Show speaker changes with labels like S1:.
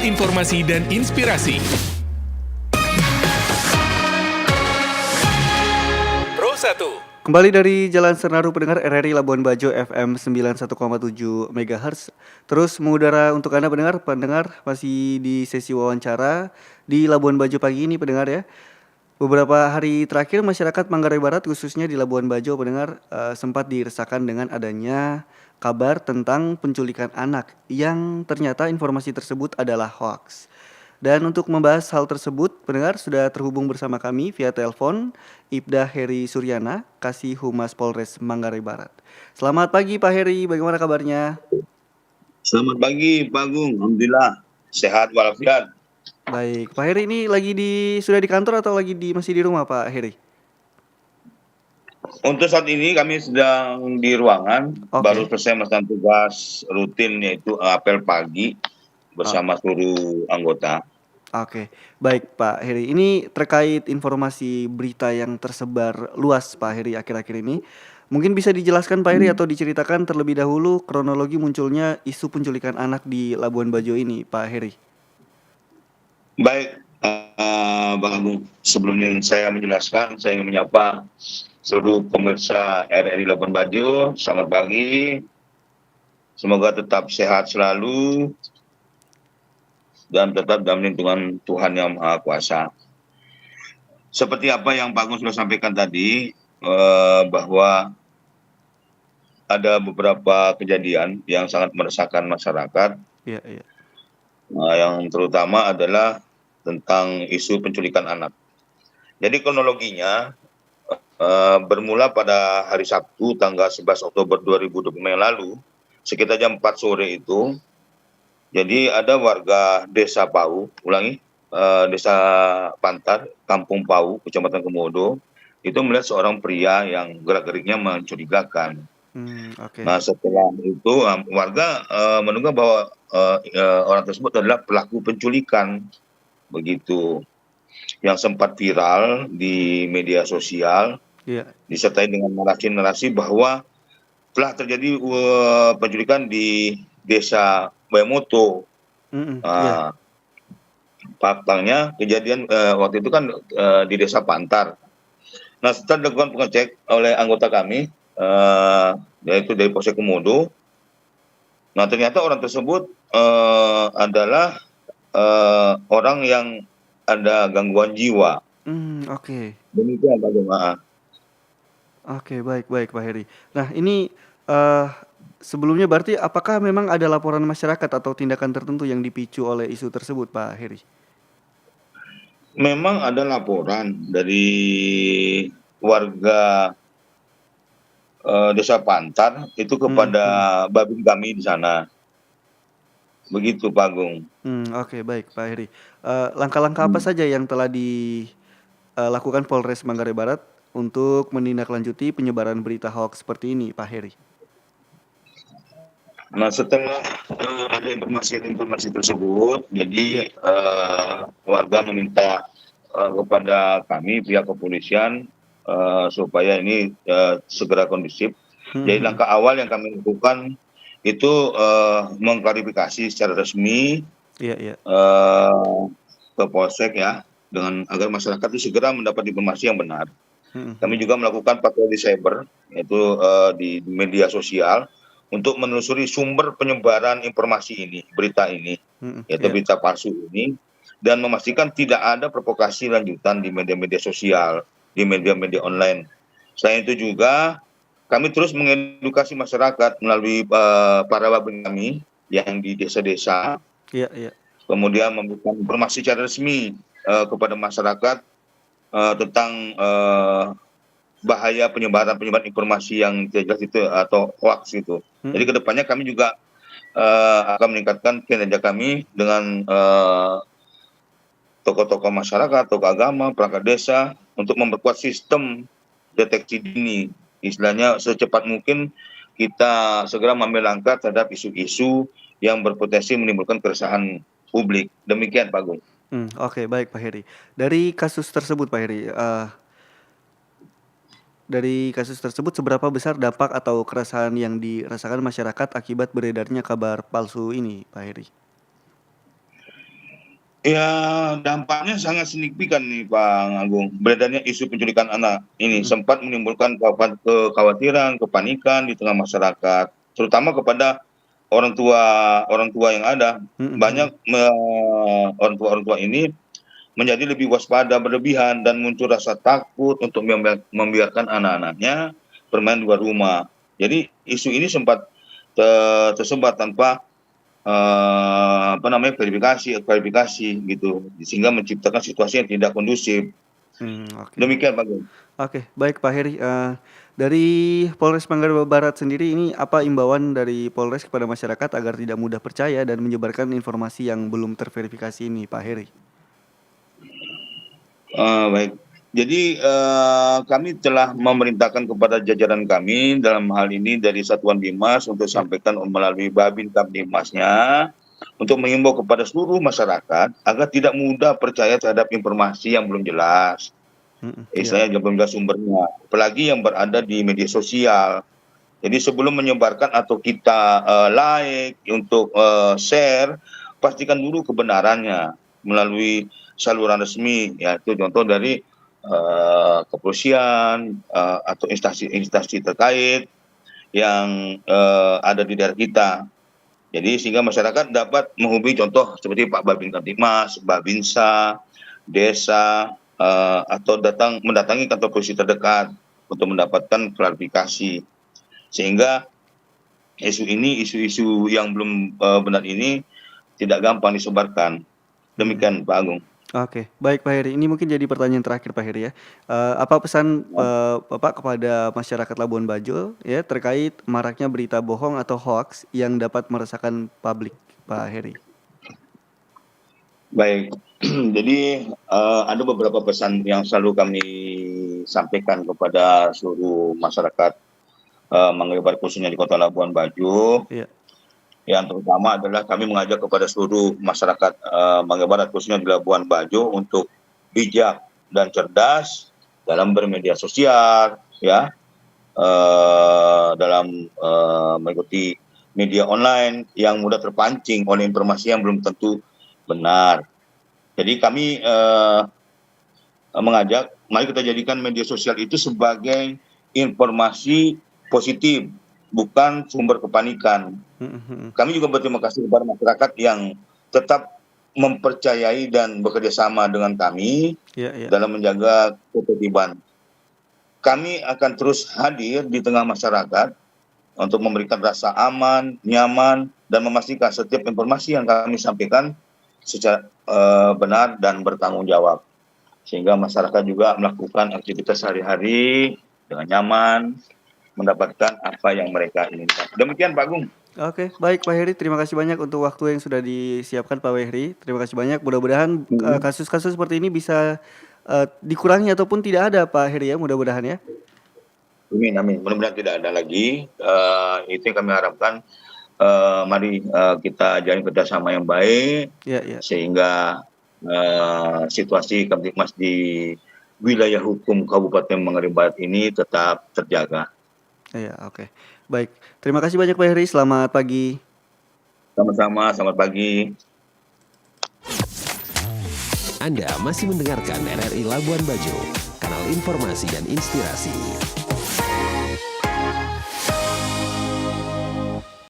S1: informasi dan inspirasi. Pro 1.
S2: Kembali dari Jalan Senaru pendengar RRI Labuan Bajo FM 91,7 MHz. Terus mengudara untuk Anda pendengar masih di sesi wawancara di Labuan Bajo pagi ini pendengar ya. Beberapa hari terakhir masyarakat Manggarai Barat khususnya di Labuan Bajo pendengar sempat diresahkan dengan adanya kabar tentang penculikan anak yang ternyata informasi tersebut adalah hoax. Dan untuk membahas hal tersebut, pendengar sudah terhubung bersama kami via telepon Ibda Heri Suryana, Kasih Humas Polres Manggarai Barat. Selamat pagi Pak Heri, bagaimana kabarnya?
S3: Selamat pagi Pak Agung, alhamdulillah sehat walafiat.
S2: Baik, Pak Heri ini sudah di kantor atau masih di rumah Pak Heri?
S3: Untuk saat ini kami sedang di ruangan, baru selesai melaksanakan tugas rutin yaitu apel pagi bersama seluruh anggota.
S2: Oke, baik Pak Heri. Ini terkait informasi berita yang tersebar luas Pak Heri akhir-akhir ini. Mungkin bisa dijelaskan Pak Heri atau diceritakan terlebih dahulu kronologi munculnya isu penculikan anak di Labuan Bajo ini Pak Heri.
S3: Baik, Bang Agung. Sebelumnya saya menjelaskan, saya ingin menyapa seluruh pemirsa RRI Labuan Bajo. Selamat pagi. Semoga tetap sehat selalu dan tetap dalam lindungan Tuhan Yang Maha Kuasa. Seperti apa yang Pak Agung sudah sampaikan tadi, bahwa ada beberapa kejadian yang sangat meresahkan masyarakat.
S2: Iya.
S3: Yang terutama adalah tentang isu penculikan anak. Jadi kronologinya bermula pada hari Sabtu tanggal 11 Oktober 2020 yang lalu, sekitar jam 4 sore itu. Jadi ada warga desa Pau, desa Pantar, Kampung Pau, Kecamatan Komodo, itu melihat seorang pria yang gerak-geriknya mencurigakan. Nah setelah itu warga menduga bahwa orang tersebut adalah pelaku penculikan, begitu, yang sempat viral di media sosial, disertai dengan narasi-narasi bahwa telah terjadi penculikan di desa Bayamoto. Faktanya kejadian waktu itu kan di desa Pantar. Nah setelah dilakukan pengecek oleh anggota kami, yaitu dari Polsek Komodo, nah ternyata orang tersebut adalah orang yang ada gangguan jiwa. Demikian Pak Jemaah.
S2: Oke, baik Pak Heri. Nah ini sebelumnya berarti apakah memang ada laporan masyarakat atau tindakan tertentu yang dipicu oleh isu tersebut Pak Heri?
S3: Memang ada laporan dari warga desa Pantar itu kepada babin kami di sana. Begitu Pak Agung.
S2: Oke, baik Pak Heri. Langkah-langkah apa saja yang telah dilakukan Polres Manggarai Barat untuk menindaklanjuti penyebaran berita hoax seperti ini Pak Heri?
S3: Nah setelah ada informasi tersebut, jadi warga meminta kepada kami pihak kepolisian supaya ini segera kondusif. Jadi langkah awal yang kami lakukan itu mengklarifikasi secara resmi ke Polsek ya, dengan agar masyarakat itu segera mendapat informasi yang benar. Kami juga melakukan patroli cyber, yaitu di media sosial, untuk menelusuri sumber penyebaran informasi ini, berita ini, yaitu berita palsu ini, dan memastikan tidak ada provokasi lanjutan di media-media sosial, di media-media online. Selain itu juga kami terus mengedukasi masyarakat melalui para babin kami yang di desa-desa, kemudian memberikan informasi secara resmi kepada masyarakat tentang bahaya penyebaran informasi yang tidak jelas itu atau hoax itu. Jadi kedepannya kami juga akan meningkatkan kinerja kami dengan tokoh-tokoh masyarakat, tokoh agama, perangkat desa untuk memperkuat sistem deteksi dini. Istilahnya secepat mungkin kita segera mengambil langkah terhadap isu-isu yang berpotensi menimbulkan keresahan publik. Demikian Pak Agung.
S2: Oke, baik Pak Heri. Dari kasus tersebut Pak Heri, seberapa besar dampak atau keresahan yang dirasakan masyarakat akibat beredarnya kabar palsu ini Pak Heri?
S3: Ya, dampaknya sangat signifikan nih Pak Agung. Beredarnya isu penculikan anak ini sempat menimbulkan kekhawatiran, kepanikan di tengah masyarakat, terutama kepada orang tua yang ada. Banyak orang tua ini menjadi lebih waspada berlebihan dan muncul rasa takut untuk membiarkan anak-anaknya bermain di luar rumah. Jadi isu ini sempat tersebar tanpa klarifikasi gitu, sehingga menciptakan situasi yang tidak kondusif.
S2: Oke.
S3: Demikian Pak Gun.
S2: Oke, baik Pak Heri. Dari Polres Manggarai Barat sendiri ini apa imbauan dari Polres kepada masyarakat agar tidak mudah percaya dan menyebarkan informasi yang belum terverifikasi ini, Pak Heri?
S3: Baik. Jadi kami telah memerintahkan kepada jajaran kami dalam hal ini dari Satuan Bimas untuk sampaikan melalui Babin Kamtibmasnya untuk mengimbau kepada seluruh masyarakat agar tidak mudah percaya terhadap informasi yang belum jelas. Istilahnya belum jelas sumbernya, apalagi yang berada di media sosial. Jadi sebelum menyebarkan atau kita like untuk share, pastikan dulu kebenarannya melalui saluran resmi, yaitu contoh dari kepolisian atau instansi terkait yang ada di daerah kita. Jadi sehingga masyarakat dapat menghubungi contoh seperti Pak Babin Kamtibmas, Babinsa, desa, atau mendatangi kantor polisi terdekat untuk mendapatkan klarifikasi. Sehingga isu-isu yang belum benar ini tidak gampang disebarkan. Demikian Pak Agung.
S2: Oke, baik Pak Heri. Ini mungkin jadi pertanyaan terakhir Pak Heri ya. Apa pesan Bapak kepada masyarakat Labuan Bajo ya terkait maraknya berita bohong atau hoax yang dapat meresahkan publik, Pak Heri?
S3: Baik, jadi ada beberapa pesan yang selalu kami sampaikan kepada seluruh masyarakat Manggarai Barat khususnya di Kota Labuan Bajo.
S2: Iya.
S3: Yang terutama adalah kami mengajak kepada seluruh masyarakat Manggarai Barat khususnya di Labuan Bajo untuk bijak dan cerdas dalam bermedia sosial, ya, dalam mengikuti media online yang mudah terpancing oleh informasi yang belum tentu benar. Jadi kami mengajak, mari kita jadikan media sosial itu sebagai informasi positif, bukan sumber kepanikan. Kami juga berterima kasih kepada masyarakat yang tetap mempercayai dan bekerja sama dengan kami dalam menjaga ketertiban. Kami akan terus hadir di tengah masyarakat untuk memberikan rasa aman, nyaman, dan memastikan setiap informasi yang kami sampaikan secara benar dan bertanggung jawab. Sehingga masyarakat juga melakukan aktivitas sehari-hari dengan nyaman, mendapatkan apa yang mereka inginkan. Demikian Pak Agung.
S2: Oke, baik Pak Heri, terima kasih banyak untuk waktu yang sudah disiapkan Pak Heri. Terima kasih banyak. Mudah-mudahan kasus-kasus seperti ini bisa dikurangi ataupun tidak ada Pak Heri ya, mudah-mudahan ya.
S3: Amin. Mudah-mudahan tidak ada lagi. Itu yang kami harapkan. Mari kita jalin kerjasama yang baik, sehingga situasi Kamtibmas di wilayah hukum Kabupaten Manggarai Barat ini tetap terjaga.
S2: Iya, oke. Baik, terima kasih banyak Pak Heri. Selamat pagi.
S3: Sama-sama, selamat pagi.
S4: Anda masih mendengarkan RRI Labuan Bajo, kanal informasi dan inspirasi.